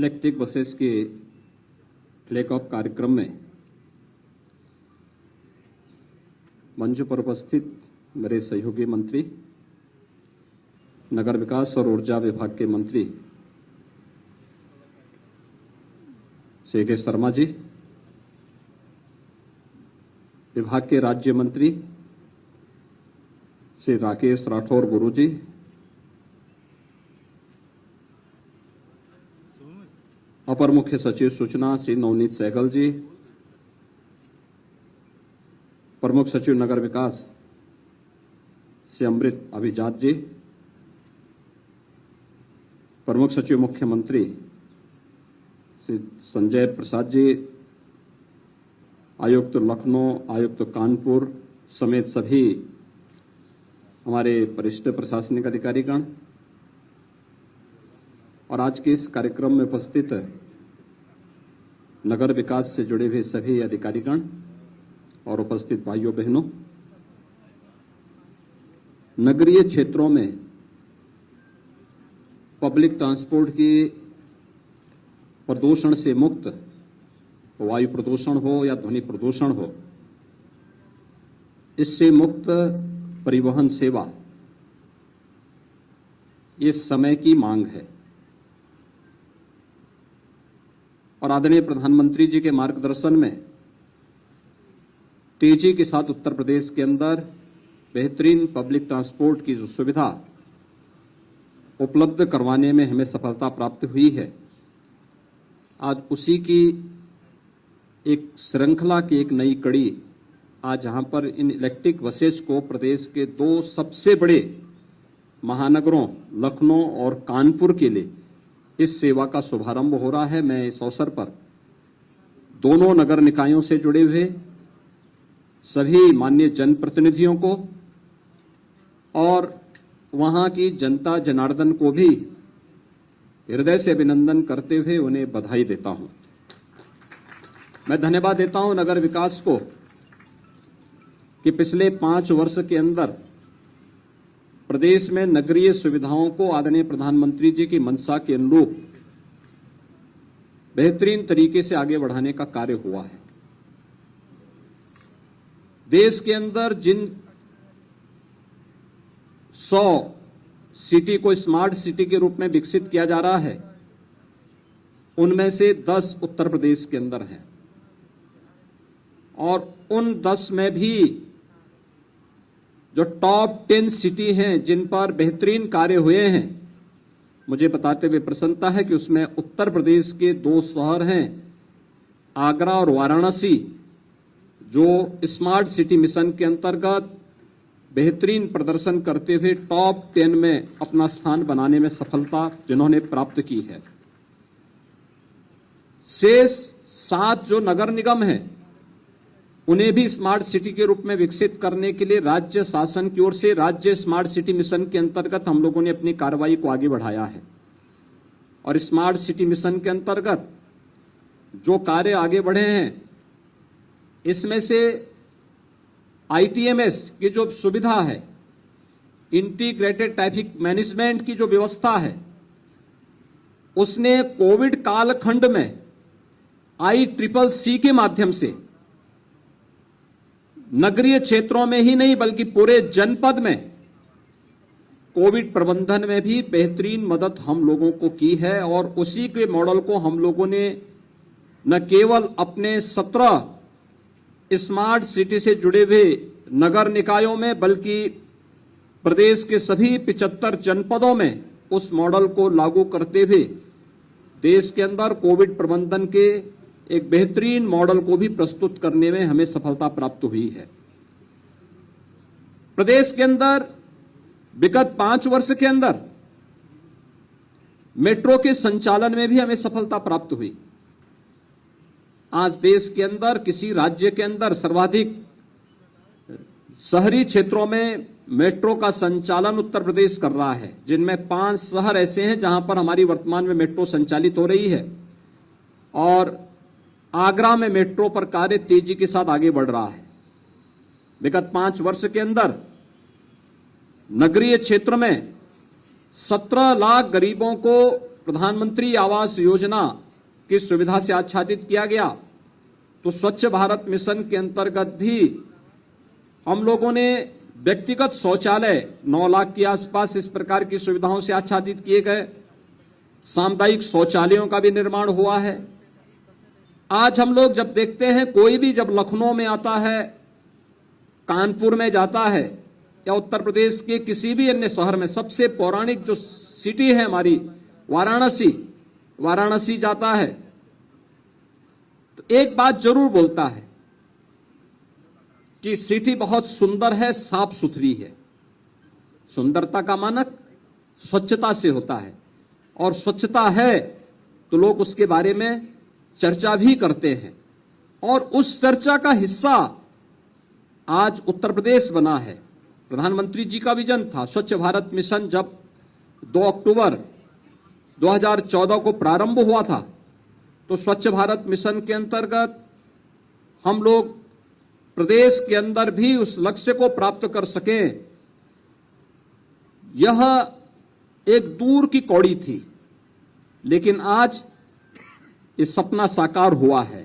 Electric buses के flag of कार्यक्रम में मंच पर उपस्थित मेरे सहयोगी मंत्री, नगर विकास और ऊर्जा विभाग के मंत्री श्री के शर्मा जी, विभाग के राज्य मंत्री श्री राकेश राठौर गुरु जी, अपर मुख्य सचिव सूचना श्री नवनीत सहगल जी, प्रमुख सचिव नगर विकास श्री अमृत अभिजात जी, प्रमुख सचिव मुख्यमंत्री श्री संजय प्रसाद जी, आयुक्त लखनऊ, आयुक्त कानपुर समेत सभी हमारे वरिष्ठ प्रशासनिक अधिकारीगण और आज के इस कार्यक्रम में उपस्थित नगर विकास से जुड़े हुए सभी अधिकारीगण और उपस्थित भाइयों बहनों, नगरीय क्षेत्रों में पब्लिक ट्रांसपोर्ट की प्रदूषण से मुक्त, वायु प्रदूषण हो या ध्वनि प्रदूषण हो, इससे मुक्त परिवहन सेवा ये समय की मांग है और आदरणीय प्रधानमंत्री जी के मार्गदर्शन में तेजी के साथ उत्तर प्रदेश के अंदर बेहतरीन पब्लिक ट्रांसपोर्ट की जो सुविधा उपलब्ध करवाने में हमें सफलता प्राप्त हुई है। आज उसी की एक श्रृंखला की एक नई कड़ी, आज जहां पर इन इलेक्ट्रिक बसेज को प्रदेश के दो सबसे बड़े महानगरों लखनऊ और कानपुर के लिए इस सेवा का शुभारंभ हो रहा है। मैं इस अवसर पर दोनों नगर निकायों से जुड़े हुए सभी माननीय जनप्रतिनिधियों को और वहां की जनता जनार्दन को भी हृदय से अभिनंदन करते हुए उन्हें बधाई देता हूं। मैं धन्यवाद देता हूं नगर विकास को कि पिछले 5 वर्ष के अंदर प्रदेश में नगरीय सुविधाओं को आदरणीय प्रधानमंत्री जी की मंशा के अनुरूप बेहतरीन तरीके से आगे बढ़ाने का कार्य हुआ है। देश के अंदर जिन 100 सिटी को स्मार्ट सिटी के रूप में विकसित किया जा रहा है, उनमें से 10 उत्तर प्रदेश के अंदर हैं और उन 10 में भी जो टॉप 10 सिटी हैं जिन पर बेहतरीन कार्य हुए हैं, मुझे बताते हुए प्रसन्नता है कि उसमें उत्तर प्रदेश के 2 शहर हैं, आगरा और वाराणसी, जो स्मार्ट सिटी मिशन के अंतर्गत बेहतरीन प्रदर्शन करते हुए टॉप 10 में अपना स्थान बनाने में सफलता जिन्होंने प्राप्त की है। शेष 7 जो नगर निगम हैं, उन्हें भी स्मार्ट सिटी के रूप में विकसित करने के लिए राज्य शासन की ओर से राज्य स्मार्ट सिटी मिशन के अंतर्गत हम लोगों ने अपनी कार्रवाई को आगे बढ़ाया है और स्मार्ट सिटी मिशन के अंतर्गत जो कार्य आगे बढ़े हैं, इसमें से ITMS की जो सुविधा है, इंटीग्रेटेड ट्रैफिक मैनेजमेंट की जो व्यवस्था है, उसने कोविड कालखंड में ICCC के माध्यम से नगरीय क्षेत्रों में ही नहीं बल्कि पूरे जनपद में कोविड प्रबंधन में भी बेहतरीन मदद हम लोगों को की है और उसी के मॉडल को हम लोगों ने न केवल अपने 17 स्मार्ट सिटी से जुड़े हुए नगर निकायों में बल्कि प्रदेश के सभी 75 जनपदों में उस मॉडल को लागू करते हुए देश के अंदर कोविड प्रबंधन के एक बेहतरीन मॉडल को भी प्रस्तुत करने में हमें सफलता प्राप्त हुई है। प्रदेश के अंदर विगत 5 वर्ष के अंदर मेट्रो के संचालन में भी हमें सफलता प्राप्त हुई। आज देश के अंदर किसी राज्य के अंदर सर्वाधिक शहरी क्षेत्रों में मेट्रो का संचालन उत्तर प्रदेश कर रहा है, जिनमें 5 शहर ऐसे हैं जहां पर हमारी वर्तमान में मेट्रो संचालित हो रही है और आगरा में मेट्रो पर कार्य तेजी के साथ आगे बढ़ रहा है। विगत 5 वर्ष के अंदर नगरीय क्षेत्र में 17 लाख गरीबों को प्रधानमंत्री आवास योजना की सुविधा से आच्छादित किया गया, तो स्वच्छ भारत मिशन के अंतर्गत भी हम लोगों ने व्यक्तिगत शौचालय 9 लाख के आसपास इस प्रकार की सुविधाओं से आच्छादित किए गए। सामुदायिक शौचालयों का भी निर्माण हुआ है। आज हम लोग जब देखते हैं, कोई भी जब लखनऊ में आता है, कानपुर में जाता है या उत्तर प्रदेश के किसी भी अन्य शहर में, सबसे पौराणिक जो सिटी है हमारी वाराणसी जाता है, तो एक बात जरूर बोलता है कि सिटी बहुत सुंदर है, साफ सुथरी है। सुंदरता का मानक स्वच्छता से होता है, और स्वच्छता है तो लोग उसके बारे में चर्चा भी करते हैं, और उस चर्चा का हिस्सा आज उत्तर प्रदेश बना है। प्रधानमंत्री जी का विजन था स्वच्छ भारत मिशन। जब 2 अक्टूबर 2014 को प्रारंभ हुआ था, तो स्वच्छ भारत मिशन के अंतर्गत हम लोग प्रदेश के अंदर भी उस लक्ष्य को प्राप्त कर सकें, यह एक दूर की कौड़ी थी, लेकिन आज ये सपना साकार हुआ है।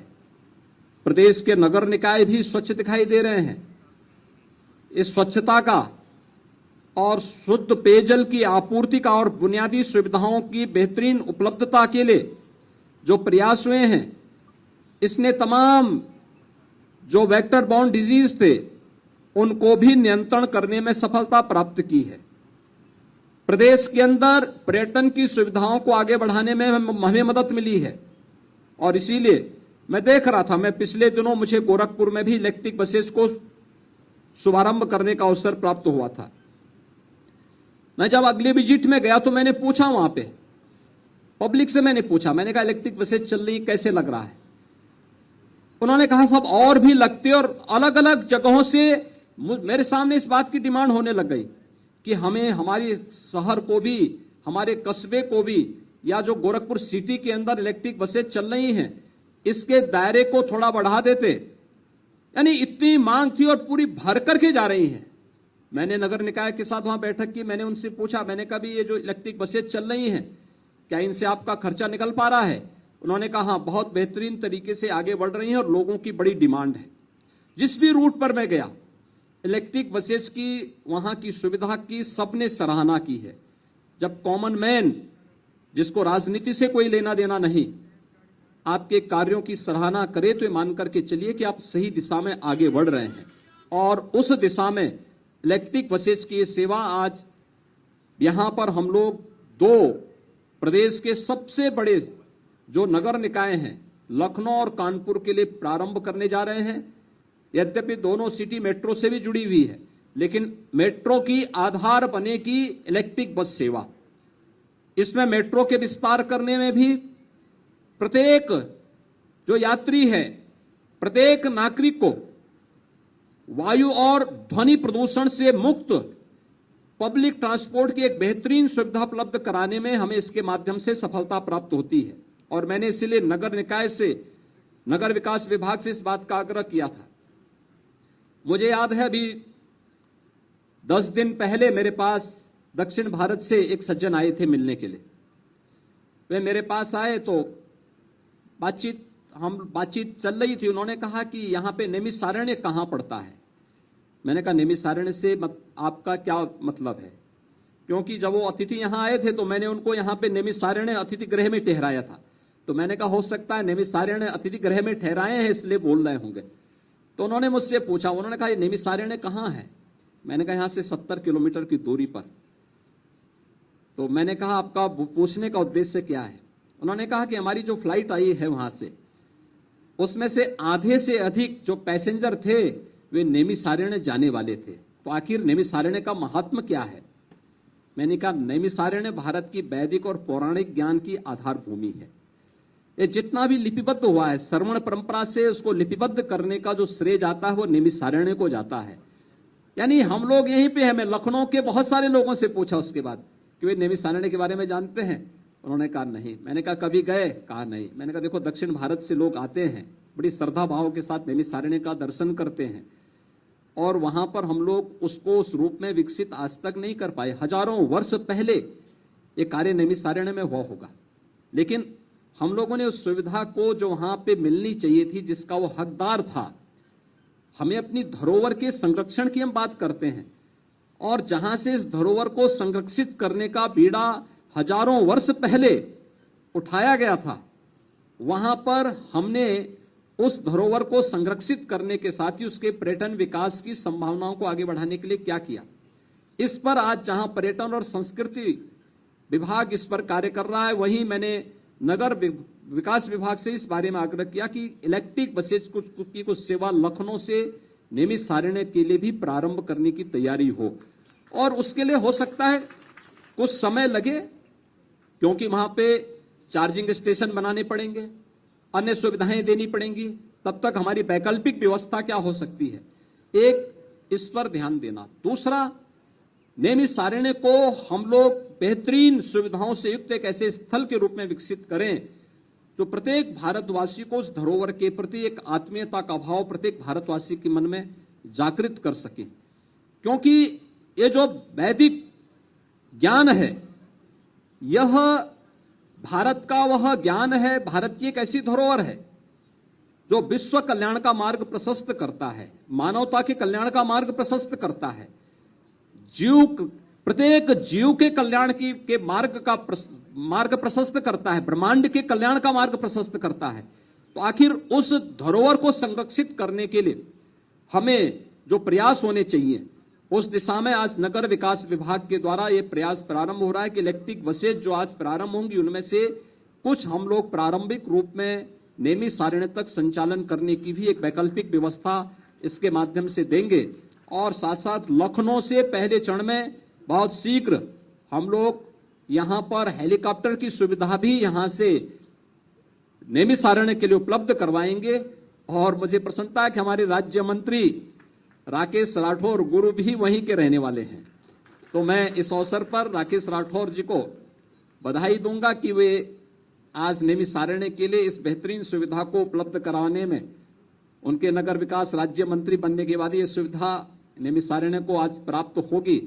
प्रदेश के नगर निकाय भी स्वच्छ दिखाई दे रहे हैं। इस स्वच्छता का और शुद्ध पेयजल की आपूर्ति का और बुनियादी सुविधाओं की बेहतरीन उपलब्धता के लिए जो प्रयास हुए हैं, इसने तमाम जो वेक्टर बॉर्न डिजीज थे उनको भी नियंत्रण करने में सफलता प्राप्त की है। प्रदेश के अंदर पर्यटन की सुविधाओं को आगे बढ़ाने में हमें मदद मिली है, और इसीलिए मैं देख रहा था, मैं पिछले दिनों मुझे गोरखपुर में भी इलेक्ट्रिक बसेस को शुभारंभ करने का अवसर प्राप्त हुआ था। मैं जब अगले विजिट में गया तो मैंने पूछा वहां पे पब्लिक से, मैंने पूछा, मैंने कहा इलेक्ट्रिक बसेस चल रही, कैसे लग रहा है? उन्होंने कहा सब और भी लगते, और अलग अलग जगहों से मेरे सामने इस बात की डिमांड होने लग गई कि हमें हमारे शहर को भी, हमारे कस्बे को भी, या जो गोरखपुर सिटी के अंदर इलेक्ट्रिक बसेस चल रही हैं, इसके दायरे को थोड़ा बढ़ा देते। यानी इतनी मांग थी और पूरी भर करके जा रही है। मैंने नगर निकाय के साथ वहां बैठक की, मैंने उनसे पूछा, मैंने कहा भी ये जो इलेक्ट्रिक बसेस चल रही हैं, क्या इनसे आपका खर्चा निकल पा रहा है? उन्होंने कहा हाँ, बहुत बेहतरीन तरीके से आगे बढ़ रही हैं और लोगों की बड़ी डिमांड है। जिस भी रूट पर मैं गया, इलेक्ट्रिक बसेस की वहां की सुविधा की सबने सराहना की है। जब कॉमन मैन, जिसको राजनीति से कोई लेना देना नहीं, आपके कार्यों की सराहना करे तो ये मान करके चलिए कि आप सही दिशा में आगे बढ़ रहे हैं, और उस दिशा में इलेक्ट्रिक बसेस की सेवा आज यहां पर हम लोग 2 प्रदेश के सबसे बड़े जो नगर निकाय हैं, लखनऊ और कानपुर के लिए प्रारंभ करने जा रहे हैं। यद्यपि दोनों सिटी मेट्रो से भी जुड़ी हुई है, लेकिन मेट्रो की आधार बनेगी इलेक्ट्रिक बस सेवा। इसमें मेट्रो के विस्तार करने में भी प्रत्येक जो यात्री है, प्रत्येक नागरिक को वायु और ध्वनि प्रदूषण से मुक्त पब्लिक ट्रांसपोर्ट की एक बेहतरीन सुविधा उपलब्ध कराने में हमें इसके माध्यम से सफलता प्राप्त होती है। और मैंने इसलिए नगर निकाय से, नगर विकास विभाग से इस बात का आग्रह किया था। मुझे याद है अभी 10 दिन पहले मेरे पास दक्षिण भारत से एक सज्जन आए थे मिलने के लिए। वे मेरे पास आए तो बातचीत चल रही थी। उन्होंने कहा कि यहाँ पे नैमिषारण्य कहाँ पड़ता है? मैंने कहा नैमिषारण्य से आपका क्या मतलब है? क्योंकि जब वो अतिथि यहाँ आए थे तो मैंने उनको यहाँ पे नैमिषारण्य अतिथि गृह में ठहराया था, तो मैंने कहा हो सकता है नैमिषारण्य अतिथि गृह में ठहराए हैं इसलिए बोल रहे होंगे। तो उन्होंने मुझसे पूछा, उन्होंने कहा ये नैमिषारण्य कहाँ है? मैंने कहा यहाँ से 70 किलोमीटर की दूरी पर। तो मैंने कहा आपका पूछने का उद्देश्य क्या है? उन्होंने कहा कि हमारी जो फ्लाइट आई है वहां से, उसमें से आधे से अधिक जो पैसेंजर थे वे नैमिषारण्य जाने वाले थे। तो आखिर नैमिषारण्य का महात्म क्या है? मैंने कहा नैमिषारण्य भारत की वैदिक और पौराणिक ज्ञान की आधार भूमि है। ये जितना भी लिपिबद्ध हुआ है, श्रवण परंपरा से उसको लिपिबद्ध करने का जो श्रेय जाता है वो नैमिषारण्य को जाता है। यानी हम लोग यहीं पे हैं। मैं लखनऊ के बहुत सारे लोगों से पूछा उसके बाद कि वे नैमिषारण्य के बारे में जानते हैं? उन्होंने कहा नहीं। मैंने कहा कभी गए? कहा नहीं। मैंने कहा देखो दक्षिण भारत से लोग आते हैं, बड़ी श्रद्धा भाव के साथ नैमिषारण्य का दर्शन करते हैं, और वहां पर हम लोग उसको उस रूप में विकसित आज तक नहीं कर पाए। हजारों वर्ष पहले ये कार्य नैमिषारण्य में हुआ होगा। लेकिन हम लोगों ने उस सुविधा को जो वहां पे मिलनी चाहिए थी, जिसका वो हकदार था, हमें अपनी धरोहर के संरक्षण की हम बात करते हैं, और जहां से इस धरोहर को संरक्षित करने का बीड़ा हजारों वर्ष पहले उठाया गया था, वहां पर हमने उस धरोहर को संरक्षित करने के साथ ही उसके पर्यटन विकास की संभावनाओं को आगे बढ़ाने के लिए क्या किया। इस पर आज जहां पर्यटन और संस्कृति विभाग इस पर कार्य कर रहा है, वहीं मैंने नगर विकास विभाग से इस बारे में आग्रह किया कि इलेक्ट्रिक बसेज की कुछ सेवा लखनऊ से नियमित सारण्य के लिए भी प्रारंभ करने की तैयारी हो, और उसके लिए हो सकता है कुछ समय लगे, क्योंकि वहां पे चार्जिंग स्टेशन बनाने पड़ेंगे, अन्य सुविधाएं देनी पड़ेंगी। तब तक हमारी वैकल्पिक व्यवस्था क्या हो सकती है, एक इस पर ध्यान देना। दूसरा, नियमित सारण्य को हम लोग बेहतरीन सुविधाओं से युक्त एक ऐसे स्थल के रूप में विकसित करें जो प्रत्येक भारतवासी को उस धरोहर के प्रति एक आत्मीयता का भाव प्रत्येक भारतवासी के मन में जागृत कर सके। क्योंकि ये जो वैदिक ज्ञान है, यह भारत का वह ज्ञान है, भारत की एक ऐसी धरोहर है जो विश्व कल्याण का मार्ग प्रशस्त करता है, मानवता के कल्याण का मार्ग प्रशस्त करता है, प्रत्येक जीव के कल्याण के मार्ग प्रशस्त करता है, ब्रह्मांड के कल्याण का मार्ग प्रशस्त करता है। तो आखिर उस धरोहर को संरक्षित करने के लिए हमें जो प्रयास होने चाहिए, उस दिशा में आज नगर विकास विभाग के द्वारा यह प्रयास प्रारंभ हो रहा है कि इलेक्ट्रिक बसेज जो आज प्रारंभ होंगी, उनमें से कुछ हम लोग प्रारंभिक रूप में नियमित सारण्य तक संचालन करने की भी एक वैकल्पिक व्यवस्था इसके माध्यम से देंगे। और साथ साथ लखनऊ से पहले चरण में बहुत शीघ्र हम लोग यहां पर हेलीकॉप्टर की सुविधा भी यहां से नियमित सारण्य के लिए उपलब्ध करवाएंगे। और मुझे प्रसन्नता है कि हमारे राज्य मंत्री राकेश राठौर गुरु भी वहीं के रहने वाले हैं, तो मैं इस अवसर पर राकेश राठौर जी को बधाई दूंगा कि वे आज नियमित सारण्य के लिए इस बेहतरीन सुविधा को उपलब्ध कराने में, उनके नगर विकास राज्य मंत्री बनने के बाद ये सुविधा नियमित सारण्य को आज प्राप्त होगी।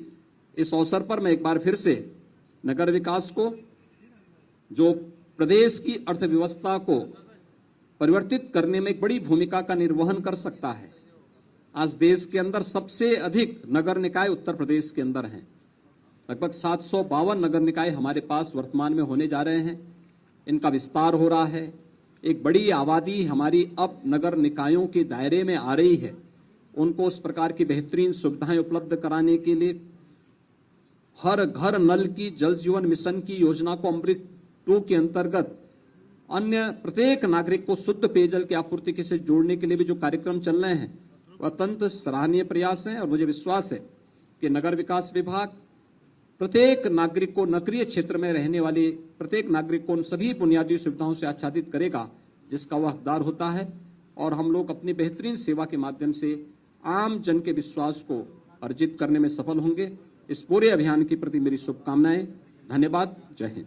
इस अवसर पर मैं एक बार फिर से नगर विकास को, जो प्रदेश की अर्थव्यवस्था को परिवर्तित करने में एक बड़ी भूमिका का निर्वहन कर सकता है। आज देश के अंदर सबसे अधिक नगर निकाय उत्तर प्रदेश के अंदर हैं, लगभग 752 नगर निकाय हमारे पास वर्तमान में होने जा रहे हैं, इनका विस्तार हो रहा है। एक बड़ी आबादी हमारी अब नगर निकायों के दायरे में आ रही है। उनको उस प्रकार की बेहतरीन सुविधाएं उपलब्ध कराने के लिए हर घर नल की जल जीवन मिशन की योजना को अमृत 2 के अंतर्गत अन्य प्रत्येक नागरिक को शुद्ध पेयजल की आपूर्ति से जोड़ने के लिए भी जो कार्यक्रम चल रहे हैं, वह अत्यंत सराहनीय प्रयास है। और मुझे विश्वास है कि नगर विकास विभाग प्रत्येक नागरिक को, नगरीय क्षेत्र में रहने वाले प्रत्येक नागरिक को उन सभी बुनियादी सुविधाओं से आच्छादित करेगा जिसका वह हकदार होता है। और हम लोग अपनी बेहतरीन सेवा के माध्यम से आम जन के विश्वास को अर्जित करने में सफल होंगे। इस पूरे अभियान के प्रति मेरी शुभकामनाएं। धन्यवाद। जय हिंद।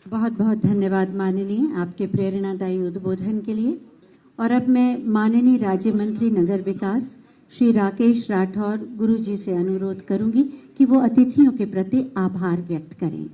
बहुत बहुत धन्यवाद माननीय, आपके प्रेरणादायी उद्बोधन के लिए। और अब मैं माननीय राज्य मंत्री नगर विकास श्री राकेश राठौर गुरु जी से अनुरोध करूंगी कि वो अतिथियों के प्रति आभार व्यक्त करें।